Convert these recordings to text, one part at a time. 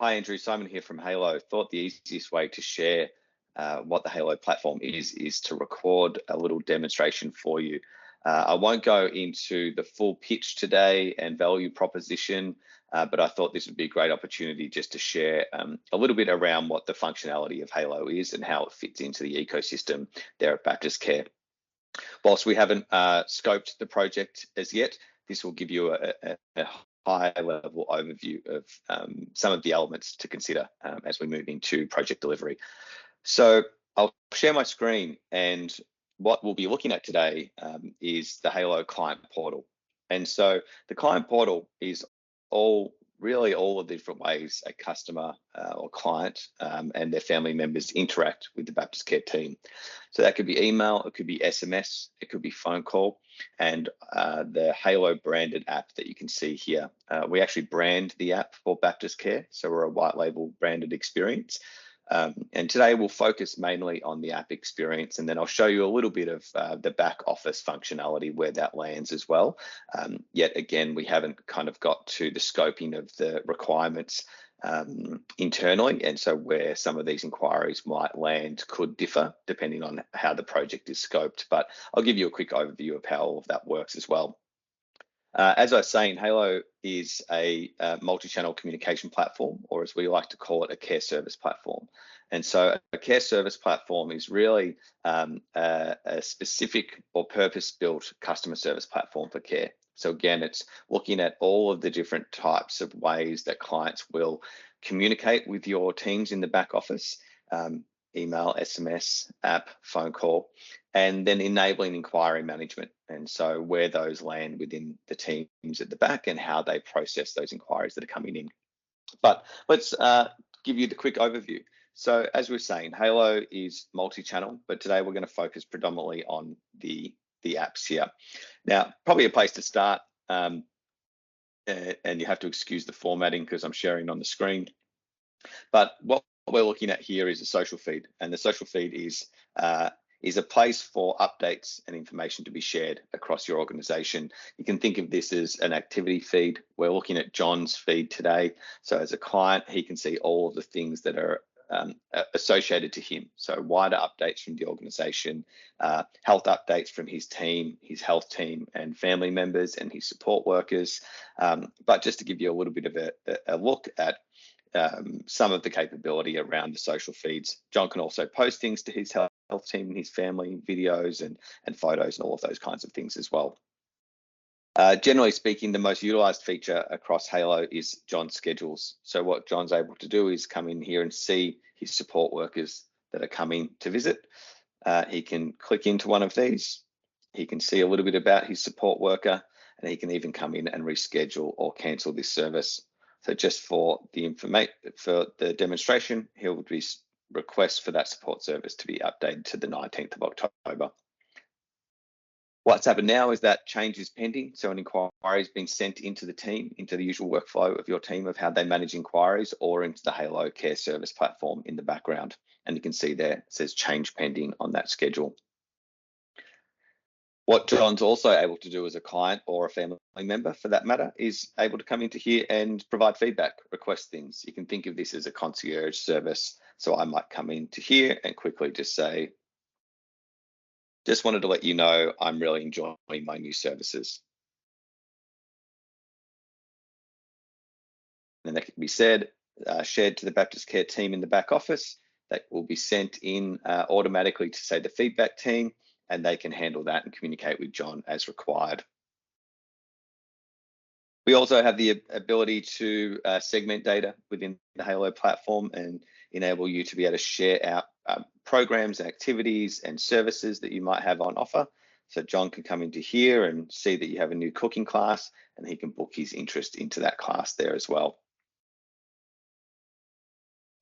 Hi, Andrew. Simon here from Hayylo. Thought the easiest way to share what the Hayylo platform is to record a little demonstration for you. I won't go into the full pitch today and value proposition, but I thought this would be a great opportunity just to share a little bit around what the functionality of Hayylo is and how it fits into the ecosystem there at BaptistCare. Whilst we haven't scoped the project as yet, this will give you a high-level overview of some of the elements to consider as we move into project delivery. So I'll share my screen, and what we'll be looking at today is the Hayylo client portal. And so the client portal is really all of the different ways a customer or client and their family members interact with the BaptistCare team. So that could be email, it could be SMS, it could be phone call, and the Hayylo branded app that you can see here. We actually brand the app for BaptistCare, so we're a white label branded experience. And today we'll focus mainly on the app experience, and then I'll show you a little bit of the back office functionality where that lands as well. Yet again, we haven't kind of got to the scoping of the requirements internally, and so where some of these inquiries might land could differ depending on how the project is scoped. But I'll give you a quick overview of how all of that works as well. As I was saying, Hayylo is a multi-channel communication platform, or as we like to call it, a care service platform. And so a care service platform is really a specific or purpose-built customer service platform for care. So again, it's looking at all of the different types of ways that clients will communicate with your teams in the back office, email, SMS, app, phone call, and then enabling inquiry management. And so where those land within the teams at the back and how they process those inquiries that are coming in. But let's give you the quick overview. So as we're saying, Hayylo is multi-channel, but today we're going to focus predominantly on the apps here. Now, probably a place to start, and you have to excuse the formatting because I'm sharing on the screen. But what we're looking at here is a social feed, and the social feed is a place for updates and information to be shared across your organization. You can think of this as an activity feed. We're looking at John's feed today. So as a client, he can see all of the things that are associated to him. So wider updates from the organization, health updates from his team, his health team and family members and his support workers. But just to give you a little bit of a look at some of the capability around the social feeds. John can also post things to his health team and his family, videos and photos and all of those kinds of things as well. Generally speaking, the most utilized feature across Hayylo is John's schedules. So what John's able to do is come in here and see his support workers that are coming to visit. He can click into one of these. He can see a little bit about his support worker, and he can even come in and reschedule or cancel this service. So just for the demonstration, he'll request for that support service to be updated to the 19th of October. What's happened now is that change is pending. So an inquiry has been sent into the team, into the usual workflow of your team of how they manage inquiries, or into the Hayylo care service platform in the background. And you can see there, it says change pending on that schedule. What John's also able to do as a client or a family member, for that matter, is able to come into here and provide feedback, request things. You can think of this as a concierge service. So I might come into here and quickly just say, just wanted to let you know I'm really enjoying my new services. And that can be shared to the BaptistCare team in the back office. That will be sent in automatically to, say, the feedback team, and they can handle that and communicate with John as required. We also have the ability to segment data within the Hayylo platform and enable you to be able to share out programs and activities and services that you might have on offer. So John can come into here and see that you have a new cooking class, and he can book his interest into that class there as well.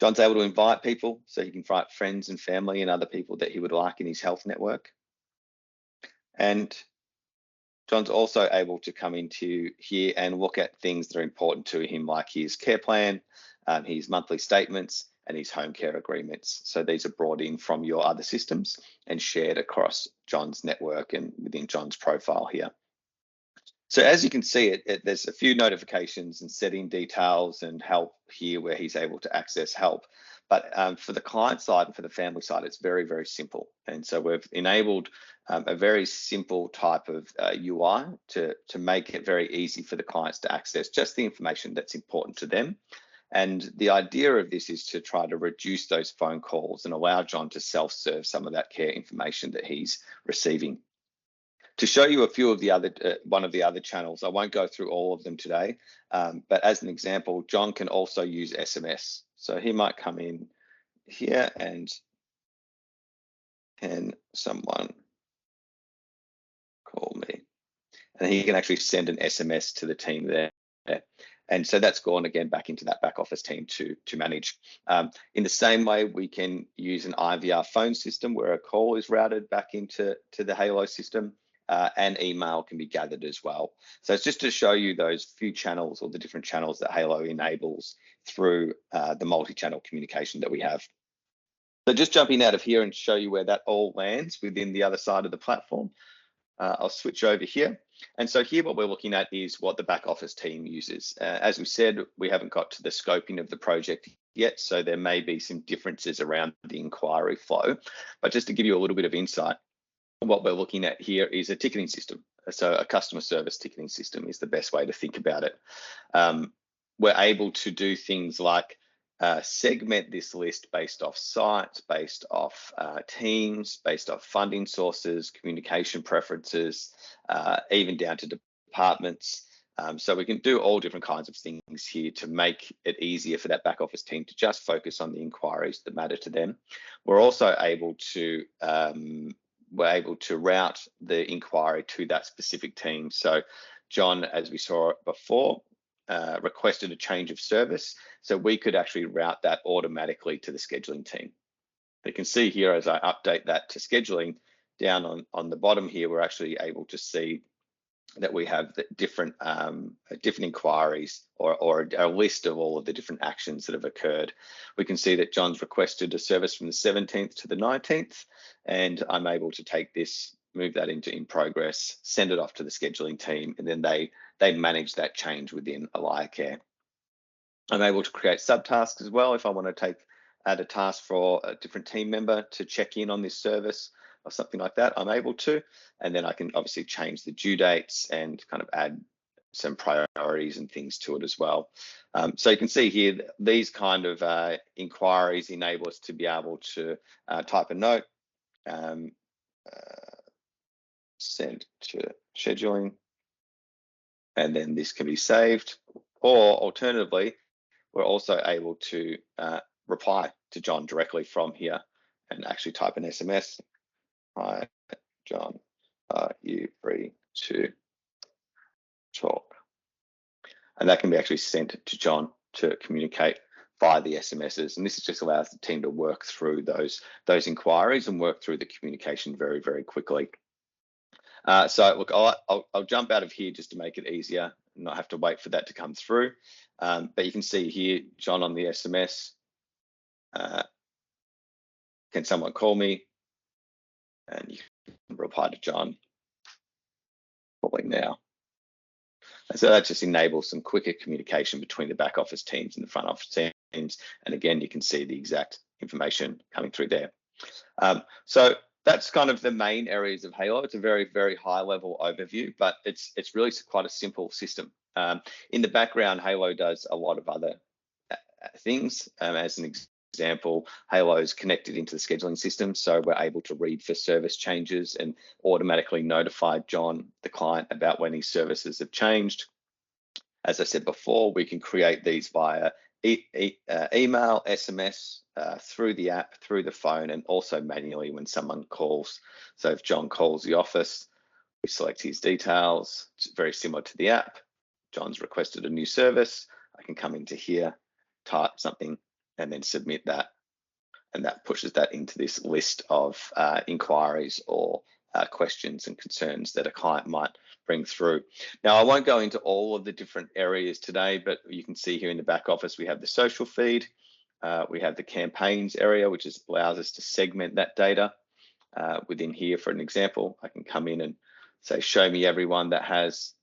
John's able to invite people, so he can invite friends and family and other people that he would like in his health network. And John's also able to come into here and look at things that are important to him, like his care plan, his monthly statements, and his home care agreements. So these are brought in from your other systems and shared across John's network and within John's profile here. So as you can see, there's a few notifications and setting details and help here where he's able to access help. But for the client side and for the family side, it's very, very simple. And so we've enabled a very simple type of UI to make it very easy for the clients to access just the information that's important to them. And the idea of this is to try to reduce those phone calls and allow John to self-serve some of that care information that he's receiving. To show you a few of the other, one of the other channels, I won't go through all of them today, but as an example, John can also use SMS. So he might come in here and can someone call me? And he can actually send an SMS to the team there. And so that's gone again back into that back office team to manage. In the same way, we can use an IVR phone system where a call is routed back into the Hayylo system. And email can be gathered as well. So it's just to show you those few channels or the different channels that Hayylo enables through the multi-channel communication that we have. So just jumping out of here and show you where that all lands within the other side of the platform. I'll switch over here. And so here what we're looking at is what the back office team uses. As we said, we haven't got to the scoping of the project yet, so there may be some differences around the inquiry flow. But just to give you a little bit of insight, what we're looking at here is a ticketing system. So a customer service ticketing system is the best way to think about it. We're able to do things like segment this list based off sites, based off teams, based off funding sources, communication preferences, even down to departments. So we can do all different kinds of things here to make it easier for that back office team to just focus on the inquiries that matter to them. We're also able to route the inquiry to that specific team. So John, as we saw before, requested a change of service. So we could actually route that automatically to the scheduling team. You can see here as I update that to scheduling, down on the bottom here, we're actually able to see that we have the different inquiries or a list of all of the different actions that have occurred. We can see that John's requested a service from the 17th to the 19th, and I'm able to take this, move that into in progress, send it off to the scheduling team, and then they manage that change within AlayaCare. I'm able to create subtasks as well if I want to add a task for a different team member to check in on this service or something like that, I'm able to. And then I can obviously change the due dates and kind of add some priorities and things to it as well. So you can see here, these kind of inquiries enable us to be able to type a note, send to scheduling, and then this can be saved. Or alternatively, we're also able to reply to John directly from here and actually type an SMS. Hi, John, are you free to talk? And that can be actually sent to John to communicate via the SMSs. And this just allows the team to work through those inquiries and work through the communication very, very quickly. So look, I'll jump out of here just to make it easier and not have to wait for that to come through. But you can see here, John on the SMS, can someone call me? And you can reply to John, calling now. And so that just enables some quicker communication between the back office teams and the front office teams. And again, you can see the exact information coming through there. So that's kind of the main areas of Hayylo. It's a very, very high level overview, but it's really quite a simple system. In the background, Hayylo does a lot of other things. As an example, Hayylo is connected into the scheduling system, so we're able to read for service changes and automatically notify John, the client, about when his services have changed. As I said before, we can create these via email, SMS, through the app, through the phone, and also manually when someone calls. So if John calls the office, we select his details. It's very similar to the app. John's requested a new service. I can come into here, type something, and then submit that. And that pushes that into this list of inquiries or questions and concerns that a client might bring through. Now, I won't go into all of the different areas today, but you can see here in the back office, we have the social feed. We have the campaigns area, which allows us to segment that data. Within here, for an example, I can come in and say, show me everyone that has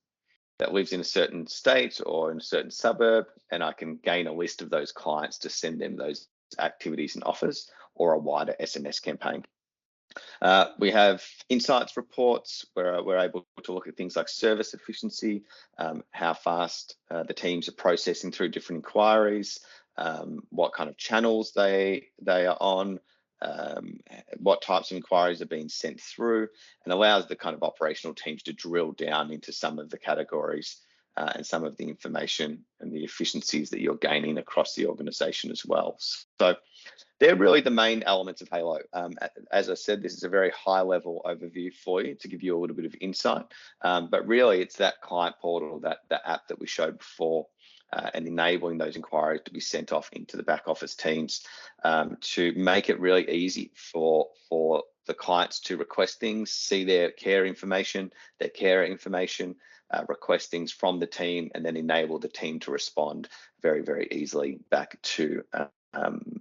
that lives in a certain state or in a certain suburb, and I can gain a list of those clients to send them those activities and offers, or a wider SMS campaign. We have insights reports where we're able to look at things like service efficiency, how fast the teams are processing through different inquiries, what kind of channels they are on, what types of inquiries are being sent through, and allows the kind of operational teams to drill down into some of the categories and some of the information and the efficiencies that you're gaining across the organization as well. So they're really the main elements of Hayylo. As I said, this is a very high level overview for you to give you a little bit of insight, but really it's that client portal, that app that we showed before, and enabling those inquiries to be sent off into the back office teams to make it really easy for the clients to request things, see their care information, request things from the team, and then enable the team to respond very, very easily back to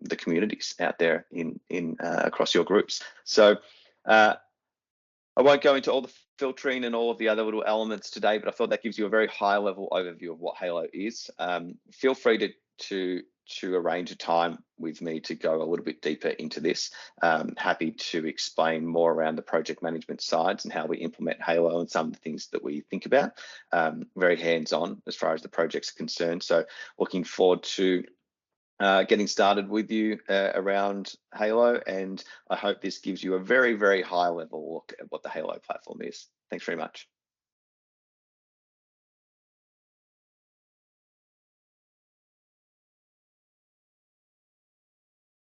the communities out there in across your groups. So I won't go into all the filtering and all of the other little elements today, but I thought that gives you a very high level overview of what Hayylo is. Feel free to arrange a time with me to go a little bit deeper into this. Happy to explain more around the project management sides and how we implement Hayylo and some of the things that we think about. Very hands-on as far as the project's concerned. So looking forward to getting started with you around Hayylo, and I hope this gives you a very, very high level look at what the Hayylo platform is. Thanks very much.